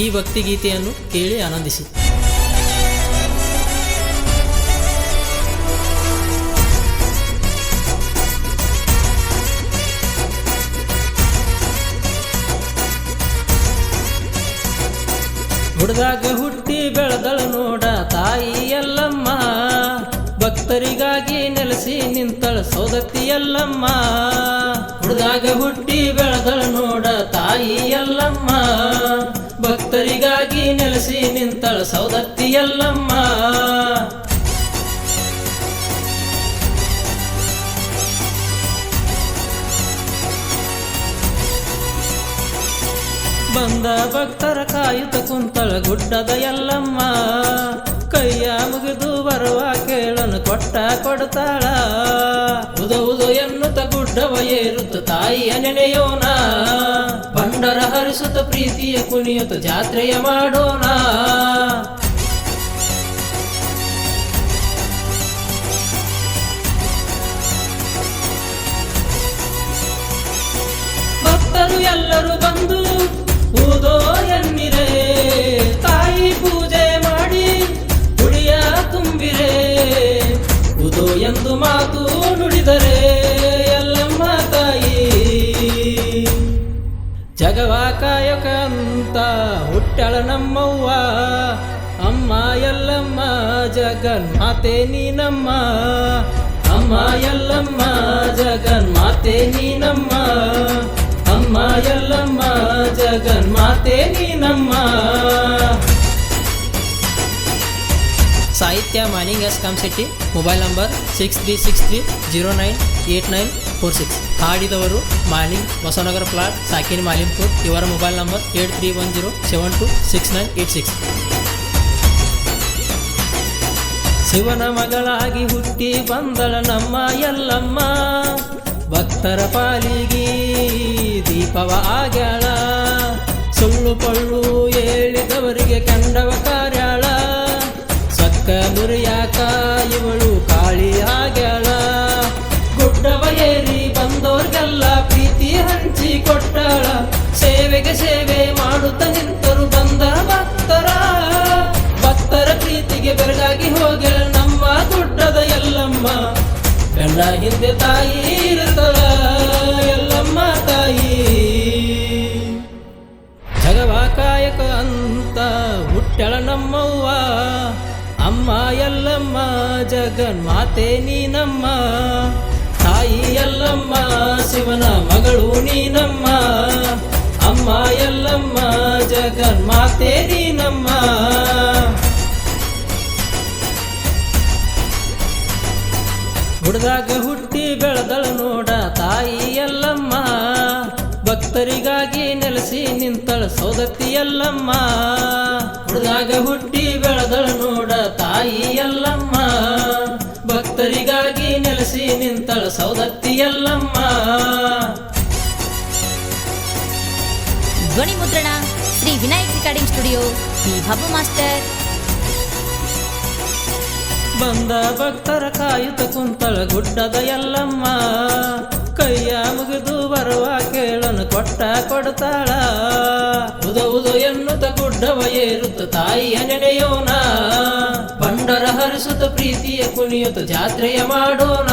ಈ ಭಕ್ತಿಗೀತೆಯನ್ನು ಕೇಳಿ ಆನಂದಿಸಿ. ಹುಡ್ದಾಗ ಹುಟ್ಟಿ ಬೆಳೆದಳು ನೋಡ ತಾಯಿ ಎಲ್ಲಮ್ಮ, ಭಕ್ತರಿಗಾಗಿ ನೆಲೆಸಿ ನಿಂತಳ ಸೌದತ್ತಿ ಎಲ್ಲಮ್ಮ. ಹುಡ್ದಾಗ ಹುಟ್ಟಿ ಬೆಳೆದಳು ನೋಡ ತಾಯಿ ಎಲ್ಲಮ್ಮ, ಭಕ್ತರಿಗಾಗಿ ನೆಲೆಸಿ ನಿಂತಳ ಸೌದತ್ತಿ ಎಲ್ಲಮ್ಮ. ಬಂದ ಭಕ್ತರ ಕಾಯುತ್ತ ಕುಂತಳ ಗುಡ್ಡದ ಎಲ್ಲಮ್ಮ, ಕೈಯ ಮುಗಿದು ಬರುವ ಕೇಳನು ಕೊಟ್ಟ ಕೊಡ್ತಾಳ. ಉದು ಎನ್ನುತ್ತ ಗುಡ್ಡವ ಏರುತ್ತ ತಾಯಿಯ ನೆನೆಯೋಣ, ಬಂಡರ ಹರಿಸುತ್ತ ಪ್ರೀತಿಯ ಕುಣಿಯುತ್ತ ಜಾತ್ರೆಯ ಮಾಡೋಣ. ಭಕ್ತರು ಎಲ್ಲರೂ ಬಂದು ಊದೋ ಎನ್ನಿರೆ, ತಾಯಿ ಪೂಜೆ ಮಾಡಿ ಗುಡಿಯ ತುಂಬಿರೆ. ಊದೋ ಎಂದು ಮಾತು ನುಡಿದರೆ ಎಲ್ಲಮ್ಮ ತಾಯಿ, ಜಗವ ಕಾಯಕ ಅಂತ ಹುಟ್ಟಳ ನಮ್ಮವ್ವ. ಅಮ್ಮ ಎಲ್ಲಮ್ಮ ಜಗನ್ಮಾತೆ ನೀನಮ್ಮ, ಅಮ್ಮ ಎಲ್ಲಮ್ಮ ಜಗನ್ಮಾತೆ ನೀನಮ್ಮ, ಅಮ್ಮ ಎಲ್ಲಮ್ಮ ಜಗನ್ಮಾತೆ ನೀನಮ್ಮ. ಸಾಹಿತ್ಯ Maning S Kamashetti. Mobile number 6363098946. ಹಾಡಿದವರು ಮಾಲಿಂಗ್ ಬಸವನಗರ ಪ್ಲಾಟ್ ಸಾಕಿನಿ ಮಾಲಿಂಪುರ್. ಇವರ ಮೊಬೈಲ್ ನಂಬರ್ 8310726986. ಶಿವನ ಮಗಳಾಗಿ ಹುಟ್ಟಿ ಬಂದಳ ನಮ್ಮ ಎಲ್ಲಮ್ಮ, ಭಕ್ತರ ಪಾಲಿಗೆ ದೀಪವ ಆಗ್ಯಾಳ. ಸುಳ್ಳು ಪಳ್ಳು ಹೇಳಿದವರಿಗೆ ಕಂಡವ ಕಾರ್ಯಾಳ, ಸಕ್ಕ ನುರಿಯಾಕ ಇವಳು ಕಾಳಿ ಆಗ್ಯಾಳ. ಗುಡ್ಡವ ಏರಿ ಬಂದೋರ್ಗೆಲ್ಲ ಪ್ರೀತಿ ಹಂಚಿ ಕೊಟ್ಟಾಳ, ಸೇವೆಗೆ ಸೇವೆ ಮಾಡುತ್ತ ನಿಂತರು ಬಂದರ ಭಕ್ತರ. ಭಕ್ತರ ಪ್ರೀತಿಗೆ ಬೆರಗಾಗಿ ಹೋಗ್ಯಾಳ ನಮ್ಮ ಗುಡ್ಡದ ಎಲ್ಲಮ್ಮ, ಗಂಡ ಹಿಂದೆ ತಾಯಿ ಇರುತ್ತಳ ಎಲ್ಲಮ್ಮ ತಾಯಿ. ಜಗವ ಕಾಯಕ ಅಂತ ಹುಟ್ಟಳ ನಮ್ಮವ್ವ, ಅಮ್ಮ ಎಲ್ಲಮ್ಮ ಜಗನ್ಮಾತೆ ನೀನಮ್ಮ. ತಾಯಿ ಎಲ್ಲಮ್ಮ ಶಿವನ ಮಗಳು ನೀನಮ್ಮ, ಅಮ್ಮ ಎಲ್ಲಮ್ಮ ಜಗನ್ಮಾತೆ ನೀನಮ್ಮ. ಹುಡ್ದಾಗ ಹುಟ್ಟಿ ಬೆಳೆದಳು ನೋಡ ತಾಯಿ ಎಲ್ಲಮ್ಮ, ಭಕ್ತರಿಗಾಗಿ ನೆಲೆಸಿ ನಿಂತಳ ಸೌದತ್ತಿ ಎಲ್ಲಮ್ಮ. ಹುಡ್ದಾಗ ಹುಟ್ಟಿ ಬೆಳೆದಳು ನೋಡ ತಾಯಿ ಎಲ್ಲಮ್ಮ, ಭಕ್ತರಿಗಾಗಿ ನೆಲೆಸಿ ನಿಂತಳ ಸೌದತ್ತಿ ಎಲ್ಲಮ್ಮ. ಧ್ವನಿ ಮುದ್ರಣ Shri Vinayak recording studio, the ಹಬ್ಬ ಮಾಸ್ಟರ್. ಬಂದ ಭಕ್ತರ ಕಾಯುತ್ತ ಕುಂತಳ ಗುಡ್ಡದ ಎಲ್ಲಮ್ಮ, ಕೈಯ ಮುಗಿದು ಬರುವ ಕೇಳನು ಕೊಟ್ಟ ಕೊಡ್ತಾಳ. ಉದು ಎನ್ನುತ್ತ ಗುಡ್ಡವ ಏರುತ್ತ ತಾಯಿಯ ನೆನೆಯೋಣ, ಬಂಡರ ಹರಿಸುತ್ತ ಪ್ರೀತಿಯ ಕುಣಿಯುತ್ತ ಜಾತ್ರೆಯ ಮಾಡೋಣ.